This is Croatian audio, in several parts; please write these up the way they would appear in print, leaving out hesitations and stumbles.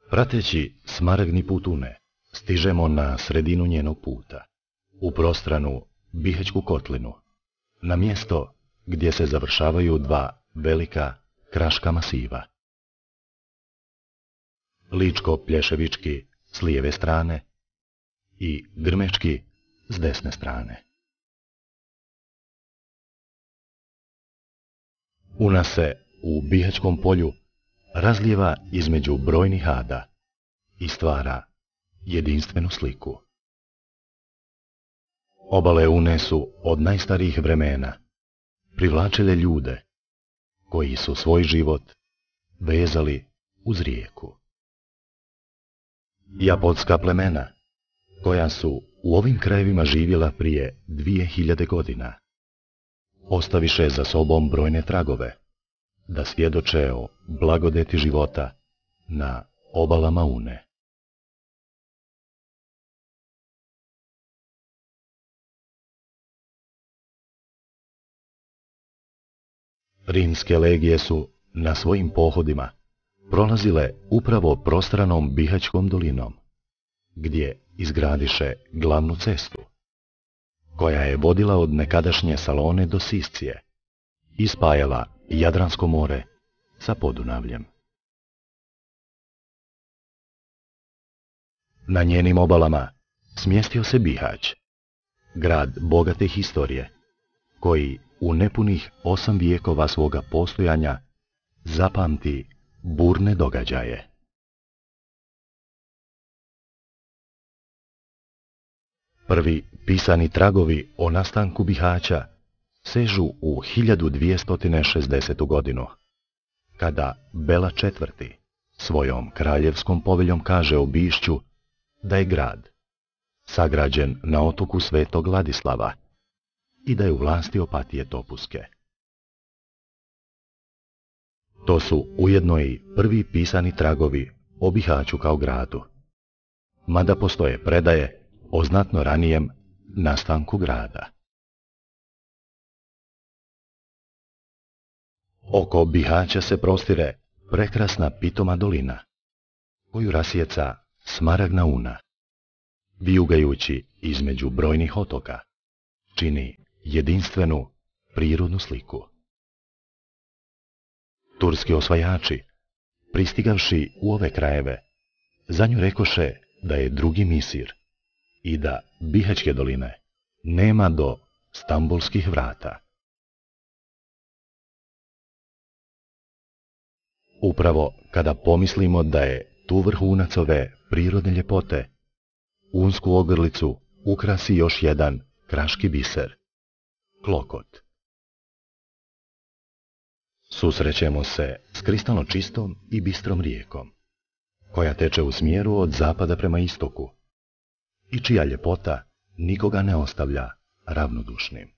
Prateći smaragdni put Une, stižemo na sredinu njenog puta, u prostranu Bihaćku kotlinu, na mjesto gdje se završavaju dva velika kraška masiva. Ličko-Plješevički s lijeve strane i Grmečki s desne strane. Una se u Bihaćkom polju razlijeva između brojnih ada i stvara jedinstvenu sliku. Obale Une su od najstarijih vremena privlačile ljude koji su svoj život vezali uz rijeku. Japotska plemena koja su u ovim krajevima živjela prije 2000 godina ostaviše za sobom brojne tragove da svjedoče o blagodeti života na obalama Une. Rimske legije su na svojim pohodima prolazile upravo prostranom Bihaćkom dolinom, gdje izgradiše glavnu cestu, koja je vodila od nekadašnje Salone do Siscije i spajala Jadransko more sa Podunavljem. Na njenim obalama smjestio se Bihać, grad bogate historije, koji u nepunih 8 vijekova svoga postojanja zapamti burne događaje. Prvi pisani tragovi o nastanku Bihaća sežu u 1260. godinu, kada Bela IV. Svojom kraljevskom poveljom kaže o Bišću da je grad sagrađen na otoku Svetog Ladislava i da je u vlasti Opatije Topuske. To su ujedno i prvi pisani tragovi o Bihaću kao gradu, mada postoje predaje o znatno ranijem nastanku grada. Oko Bihaća se prostire prekrasna pitoma dolina, koju rasjeca smaragdna Una, vijugajući između brojnih otoka, čini jedinstvenu prirodnu sliku. Turski osvajači, pristigavši u ove krajeve, za nju rekoše da je drugi Misir i da Bihaćke doline nema do Stambulskih vrata. Upravo kada pomislimo da je tu vrhunac ove prirodne ljepote, unsku ogrlicu ukrasi još jedan kraški biser, Klokot. Susrećemo se s kristalno čistom i bistrom rijekom, koja teče u smjeru od zapada prema istoku i čija ljepota nikoga ne ostavlja ravnodušnim.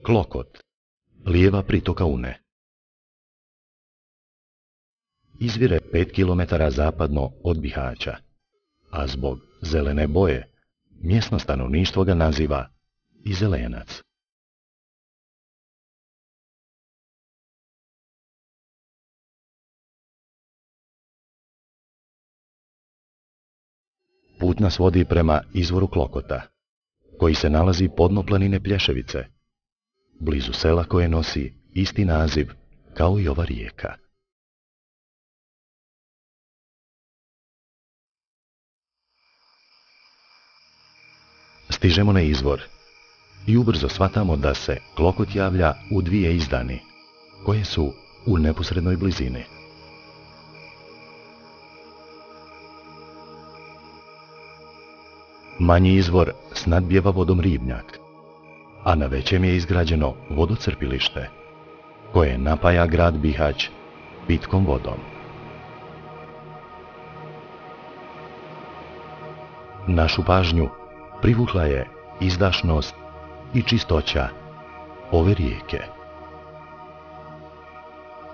Klokot, lijeva pritoka Une. Izvire 5 km zapadno od Bihaća, a zbog zelene boje mjesno stanovništvo ga naziva i Zelenac. Put nas vodi prema izvoru Klokota, koji se nalazi podno planine Plješevice, blizu sela koje nosi isti naziv kao i ova rijeka. Stižemo na izvor i ubrzo shvatamo da se Klokot javlja u 2 izdani, koje su u neposrednoj blizini. Manji izvor snadbijeva vodom ribnjak, a na većem je izgrađeno vodocrpilište, koje napaja grad Bihać pitkom vodom. Našu pažnju privukla je izdašnost i čistoća ove rijeke.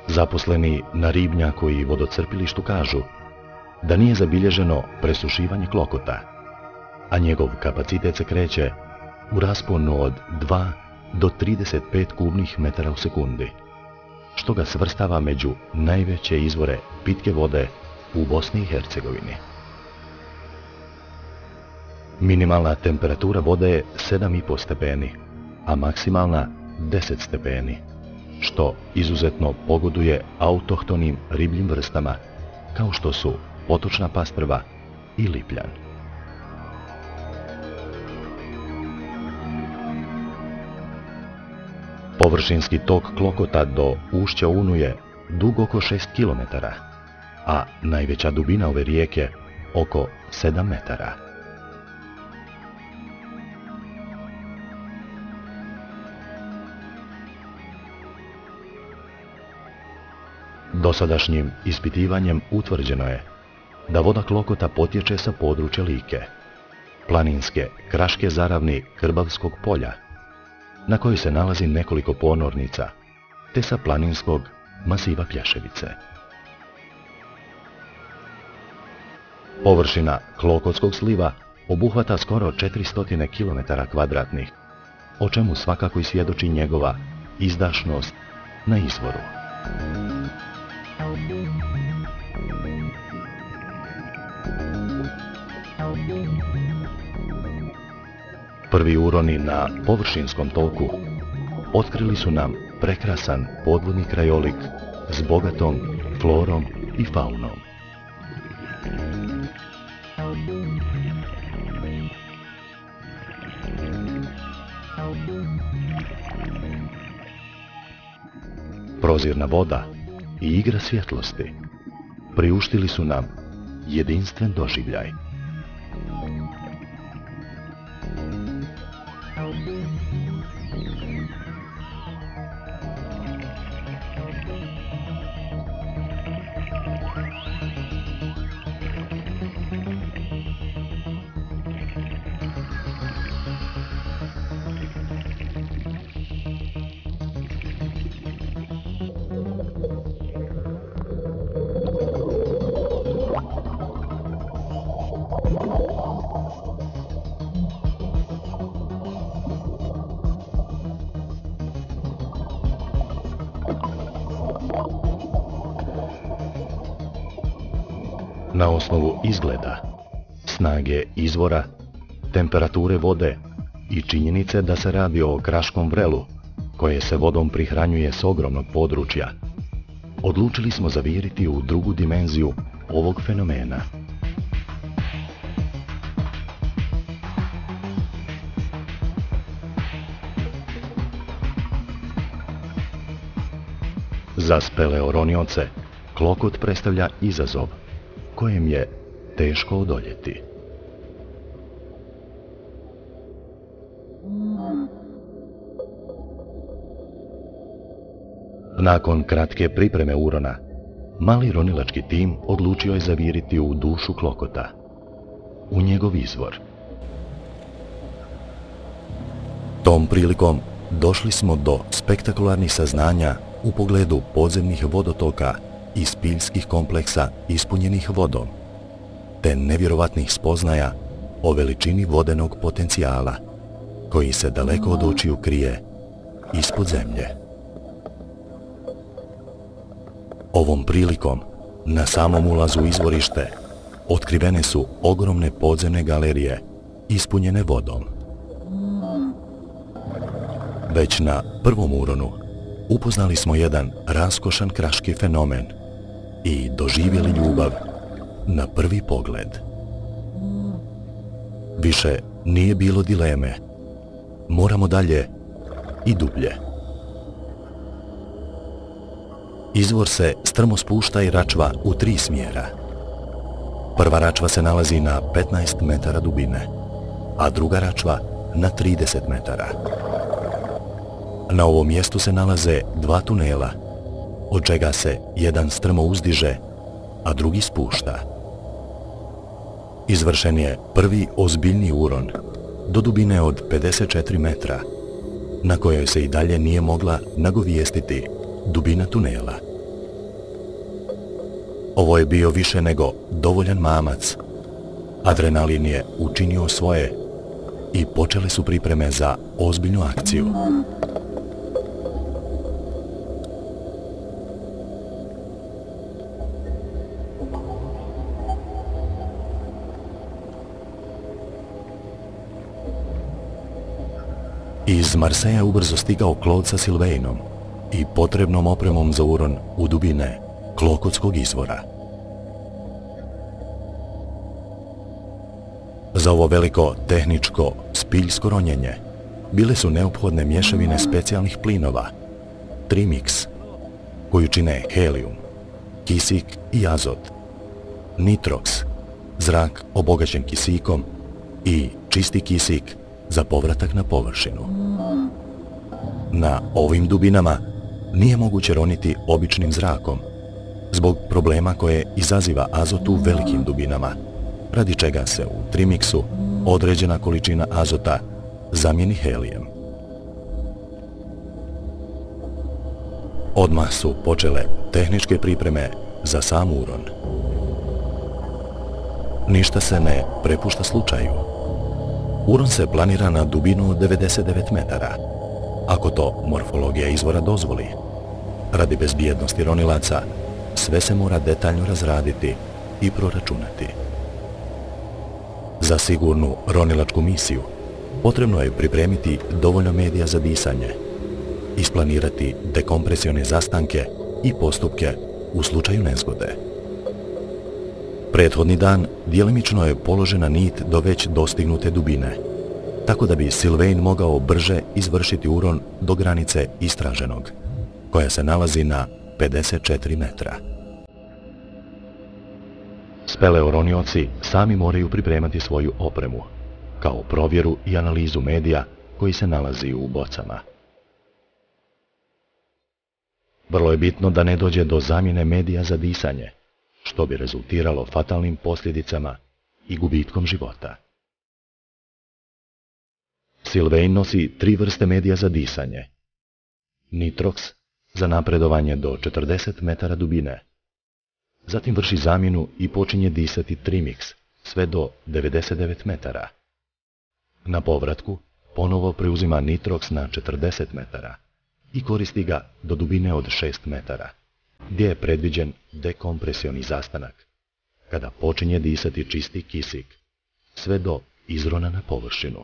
Zaposleni na ribnjaku i vodocrpilištu kažu da nije zabilježeno presušivanje Klokota, a njegov kapacitet se kreće u rasponu od 2 do 35 kubnih metara u sekundi, što ga svrstava među najveće izvore pitke vode u Bosni i Hercegovini. Minimalna temperatura vode je 7,5 stepeni, a maksimalna 10 stepeni, što izuzetno pogoduje autohtonim ribljim vrstama, kao što su potočna pastrva i lipljan. Površinski tok Klokota do ušća Unu je dug oko 6 km, a najveća dubina ove rijeke oko 7 metara. Dosadašnjim ispitivanjem utvrđeno je da voda Klokota potječe sa područja Like, planinske kraške zaravni Krbavskog polja, na kojoj se nalazi nekoliko ponornica, te sa planinskog masiva Plješevice. Površina Klokotskog sliva obuhvata skoro 400 km2, o čemu svakako i svjedoči njegova izdašnost na izvoru. Prvi uroni na površinskom toku otkrili su nam prekrasan podvodni krajolik s bogatom florom i faunom. Prozirna voda i igra svjetlosti priuštili su nam jedinstven doživljaj. Na osnovu izgleda, snage izvora, temperature vode i činjenice da se radi o kraškom vrelu, koje se vodom prihranjuje s ogromnog područja, odlučili smo zaviriti u drugu dimenziju ovog fenomena. Za speleoronioce Klokot predstavlja izazov kojem je teško odoljeti. Nakon kratke pripreme urona, mali ronilački tim odlučio je zaviriti u dušu Klokota, u njegov izvor. Tom prilikom došli smo do spektakularnih saznanja u pogledu podzemnih vodotoka i spiljskih kompleksa ispunjenih vodom, te nevjerovatnih spoznaja o veličini vodenog potencijala, koji se daleko od očiju krije ispod zemlje. Ovom prilikom, na samom ulazu u izvorište, otkrivene su ogromne podzemne galerije ispunjene vodom. Već na prvom uronu upoznali smo jedan raskošan kraški fenomen i doživjeli ljubav na prvi pogled. Više nije bilo dileme. Moramo dalje i dublje. Izvor se strmo spušta i račva u 3 smjera. Prva račva se nalazi na 15 metara dubine, a druga račva na 30 metara. Na ovom mjestu se nalaze 2 tunela, od čega se jedan strmo uzdiže, a drugi spušta. Izvršen je prvi ozbiljni uron do dubine od 54 metra, na kojoj se i dalje nije mogla nagovijestiti dubina tunela. Ovo je bio više nego dovoljan mamac. Adrenalin je učinio svoje i počele su pripreme za ozbiljnu akciju. Iz Marseja ubrzo stigao Claude sa Sylvainem i potrebnom opremom za uron u dubine Klokotskog izvora. Za ovo veliko tehničko spiljsko ronjenje bile su neophodne mješavine specijalnih plinova, trimix, koju čine helijum, kisik i azot, nitroks, zrak obogaćen kisikom i čisti kisik za povratak na površinu. Na ovim dubinama nije moguće roniti običnim zrakom, zbog problema koje izaziva azot u velikim dubinama, radi čega se u trimiksu određena količina azota zamijeni helijem. Odmah su počele tehničke pripreme za sam uron. Ništa se ne prepušta slučaju. Uron se planira na dubinu od 99 metara, ako to morfologija izvora dozvoli. Radi bezbjednosti ronilaca, sve se mora detaljno razraditi i proračunati. Za sigurnu ronilačku misiju potrebno je pripremiti dovoljno medija za disanje, isplanirati dekompresione zastanke i postupke u slučaju nezgode. Prethodni dan djelimično je položena nit do već dostignute dubine, tako da bi Sylvain mogao brže izvršiti uron do granice istraženog, koja se nalazi na 54 metra. Speleoronioci sami moraju pripremati svoju opremu, kao provjeru i analizu medija koji se nalazi u bocama. Vrlo je bitno da ne dođe do zamjene medija za disanje, što bi rezultiralo fatalnim posljedicama i gubitkom života. Sylvain nosi 3 vrste medija za disanje. Nitroks za napredovanje do 40 metara dubine. Zatim vrši zamjenu i počinje disati trimix sve do 99 metara. Na povratku ponovo preuzima nitroks na 40 metara i koristi ga do dubine od 6 metara, gdje je predviđen dekompresioni zastanak, kada počinje disati čisti kisik, sve do izrona na površinu.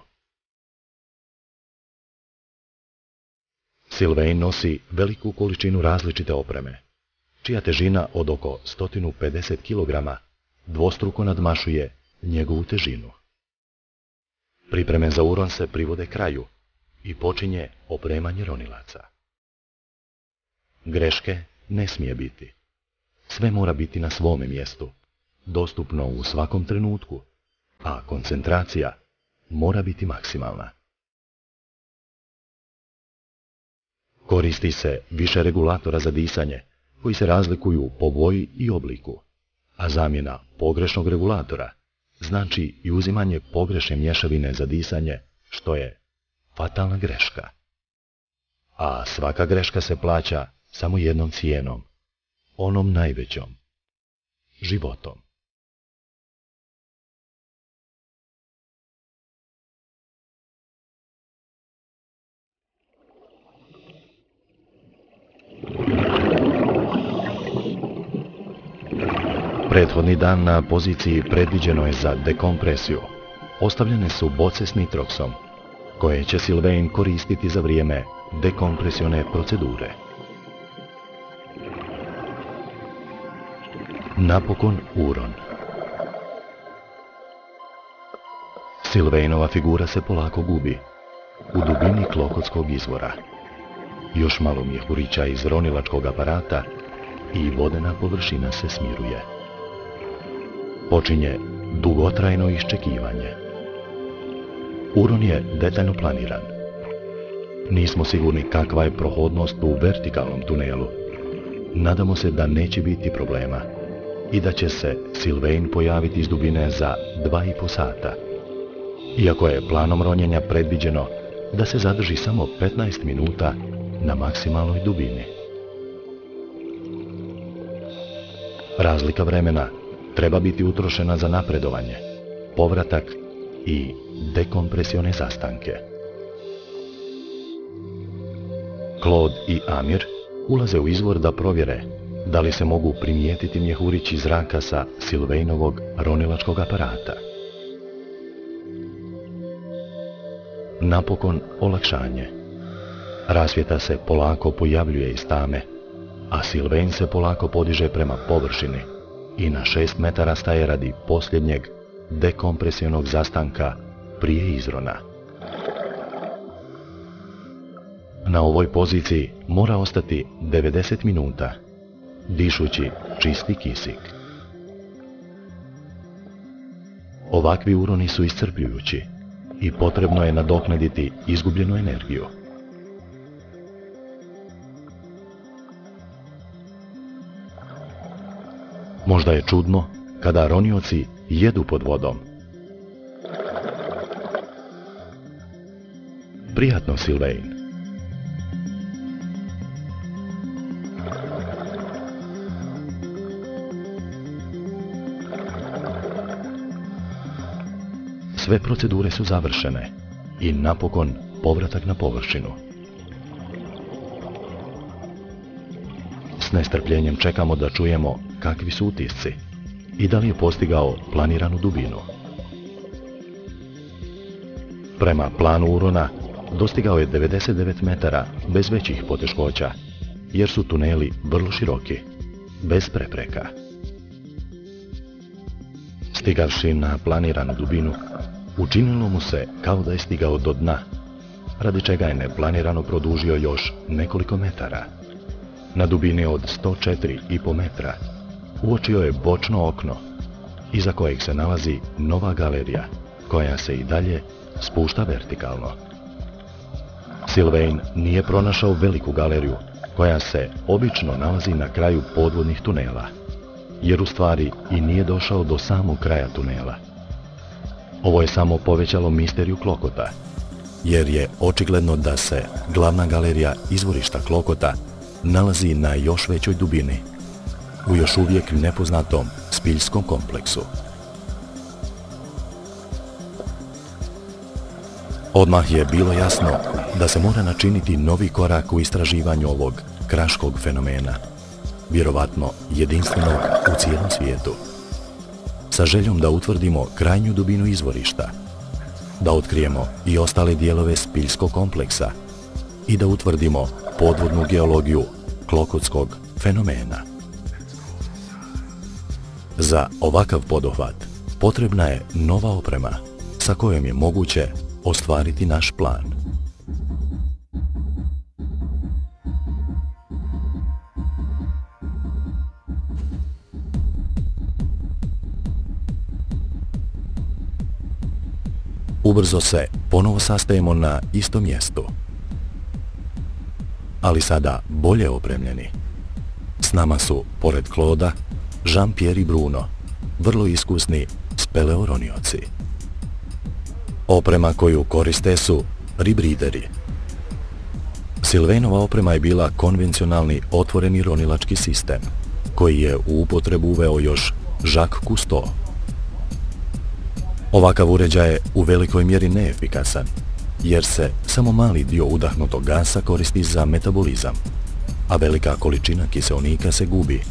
Sylvain nosi veliku količinu različite opreme, čija težina od oko 150 kg dvostruko nadmašuje njegovu težinu. Pripreme za uron se privode kraju i počinje opremanje ronilaca. Greške ne smije biti. Sve mora biti na svome mjestu, dostupno u svakom trenutku, a koncentracija mora biti maksimalna. Koristi se više regulatora za disanje, koji se razlikuju po boji i obliku, a zamjena pogrešnog regulatora znači i uzimanje pogrešne mješavine za disanje, što je fatalna greška. A svaka greška se plaća samo jednom cijenom, onom najvećom, životom. Prethodni dan na poziciji predviđeno je za dekompresiju. Ostavljene su boce s nitroksom, koje će Sylvain koristiti za vrijeme dekompresione procedure. Napokon uron. Sylvainova figura se polako gubi u dubini Klokotskog izvora. Još malo mjehurića iz ronilačkog aparata i vodena površina se smiruje. Počinje dugotrajno iščekivanje. Uron je detaljno planiran. Nismo sigurni kakva je prohodnost u vertikalnom tunelu. Nadamo se da neće biti problema i da će se Sylvain pojaviti iz dubine za 2,5 sata. Iako je planom ronjenja predviđeno da se zadrži samo 15 minuta na maksimalnoj dubini. Razlika vremena treba biti utrošena za napredovanje, povratak i dekompresione zastanke. Claude i Amir ulaze u izvor da provjere da li se mogu primijetiti mjehurići zraka sa Sylvanovog ronilačkog aparata. Napokon olakšanje. Rasvjeta se polako pojavljuje iz tame, a Sylvain se polako podiže prema površini i na 6 metara staje radi posljednjeg dekompresionog zastanka prije izrona. Na ovoj poziciji mora ostati 90 minuta, dišući čisti kisik. Ovakvi uroni su iscrpljujući i potrebno je nadoknaditi izgubljenu energiju. Možda je čudno kada ronioci jedu pod vodom. Prijatno, Sylvain. Sve procedure su završene i napokon povratak na površinu. S nestrpljenjem čekamo da čujemo kakvi su utisci i da li je postigao planiranu dubinu. Prema planu urona dostigao je 99 metara bez većih poteškoća, jer su tuneli vrlo široki, bez prepreka. Stigavši na planiranu dubinu, učinilo mu se kao da je stigao do dna, radi čega je neplanirano produžio još nekoliko metara. Na dubini od 104,5 metra uočio je bočno okno, iza kojeg se nalazi nova galerija, koja se i dalje spušta vertikalno. Sylvain nije pronašao veliku galeriju, koja se obično nalazi na kraju podvodnih tunela, jer u stvari i nije došao do samog kraja tunela. Ovo je samo povećalo misteriju klokota, jer je očigledno da se glavna galerija izvorišta klokota nalazi na još većoj dubini, u još uvijek nepoznatom spiljskom kompleksu. Odmah je bilo jasno da se mora načiniti novi korak u istraživanju ovog kraškog fenomena, vjerovatno jedinstvenog u cijelom svijetu, sa željom da utvrdimo krajnju dubinu izvorišta, da otkrijemo i ostale dijelove spiljskog kompleksa i da utvrdimo podvodnu geologiju klokotskog fenomena. Za ovakav poduhvat potrebna je nova oprema sa kojom je moguće ostvariti naš plan. Ubrzo se ponovo sastajemo na istom mjestu, ali sada bolje opremljeni. S nama su, pored Claude'a, Jean-Pierre i Bruno, vrlo iskusni speleoronioci. Oprema koju koriste su ribrideri. Sylvainova oprema je bila konvencionalni otvoreni ronilački sistem, koji je u upotrebu uveo još Jacques Cousteau. Ovakav uređaj je u velikoj mjeri neefikasan, jer se samo mali dio udahnutog gasa koristi za metabolizam, a velika količina kiseonika se gubi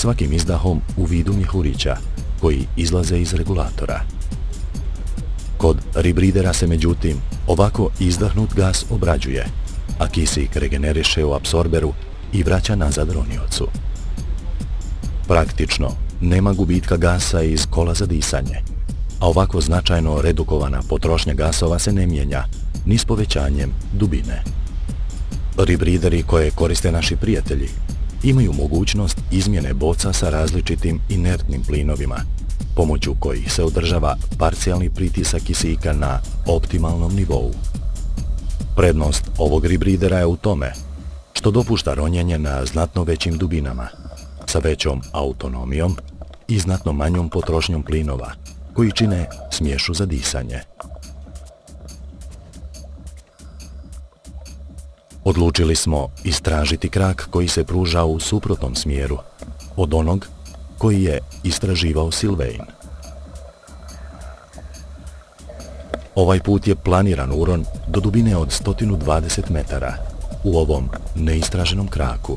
svakim izdahom u vidu mjehurića koji izlaze iz regulatora. Kod ribridera se međutim ovako izdahnut gas obrađuje, a kisik regeneriše u apsorberu i vraća nazad roniocu. Praktično nema gubitka gasa iz kola za disanje, a ovako značajno redukovana potrošnja gasova se ne mijenja ni s povećanjem dubine. Ribrideri koje koriste naši prijatelji imaju mogućnost izmjene boca sa različitim inertnim plinovima, pomoću kojih se održava parcijalni pritisak kisika na optimalnom nivou. Prednost ovog ribridera je u tome što dopušta ronjenje na znatno većim dubinama, sa većom autonomijom i znatno manjom potrošnjom plinova, koji čine smješu za disanje. Odlučili smo istražiti krak koji se pruža u suprotnom smjeru od onog koji je istraživao Sylvain. Ovaj put je planiran uron do dubine od 120 metara u ovom neistraženom kraku.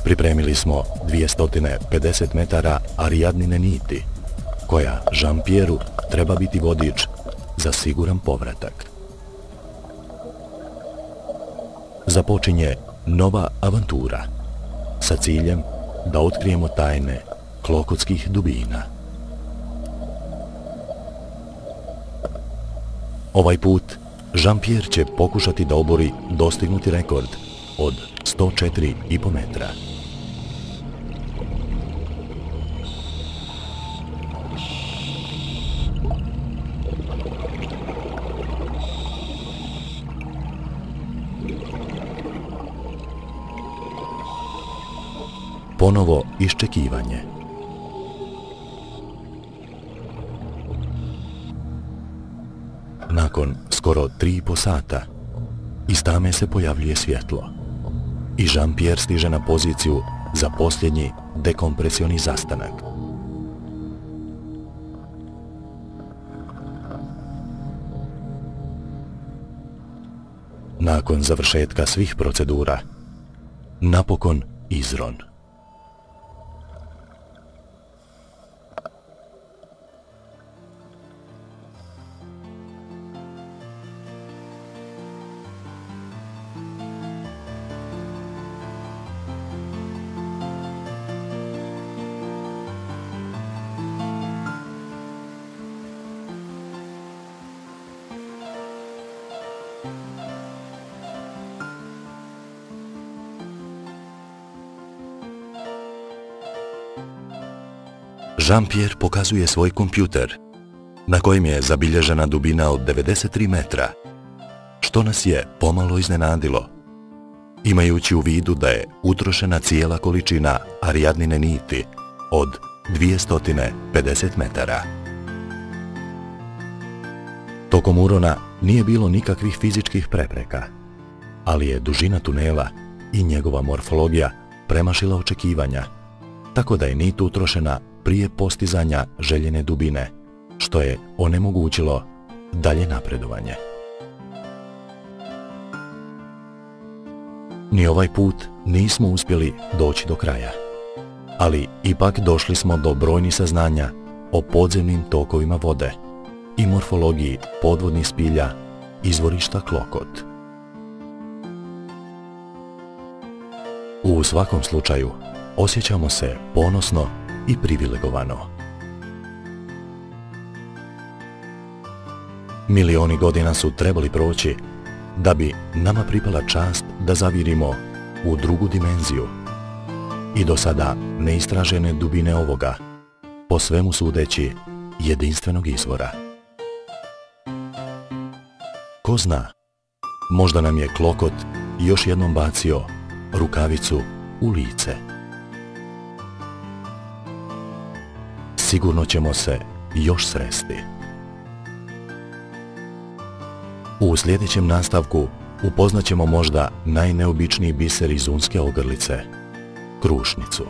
Pripremili smo 250 metara Ariadnine niti, koja Jean-Pierreu treba biti vodič za siguran povratak. Započinje nova avantura sa ciljem da otkrijemo tajne Klokotskih dubina. Ovaj put Jean-Pierre će pokušati da obori dostignuti rekord od 104,5 metra. Ponovo iščekivanje. Nakon skoro 3,5 sata iz tame se pojavljuje svjetlo i Jean-Pierre stiže na poziciju za posljednji dekompresioni zastanak. Nakon završetka svih procedura, napokon izron. Jean-Pierre pokazuje svoj kompjuter, na kojem je zabilježena dubina od 93 metra, što nas je pomalo iznenadilo, imajući u vidu da je utrošena cijela količina Ariadnine niti od 250 metara. Tokom urona nije bilo nikakvih fizičkih prepreka, ali je dužina tunela i njegova morfologija premašila očekivanja, tako da je nit utrošena prije postizanja željene dubine, što je onemogućilo dalje napredovanje. Ni ovaj put nismo uspjeli doći do kraja, ali ipak došli smo do brojnih saznanja o podzemnim tokovima vode i morfologiji podvodnih spilja izvorišta Klokot. U svakom slučaju osjećamo se ponosno i privilegovano. Milioni godina su trebali proći da bi nama pripala čast da zavirimo u drugu dimenziju i do sada neistražene dubine ovoga, po svemu sudeći, jedinstvenog izvora. Ko zna, možda nam je Klokot još jednom bacio rukavicu u lice. Sigurno ćemo se još sresti. U sljedećem nastavku upoznaćemo možda najneobičniji biser iz unske ogrlice, krušnicu.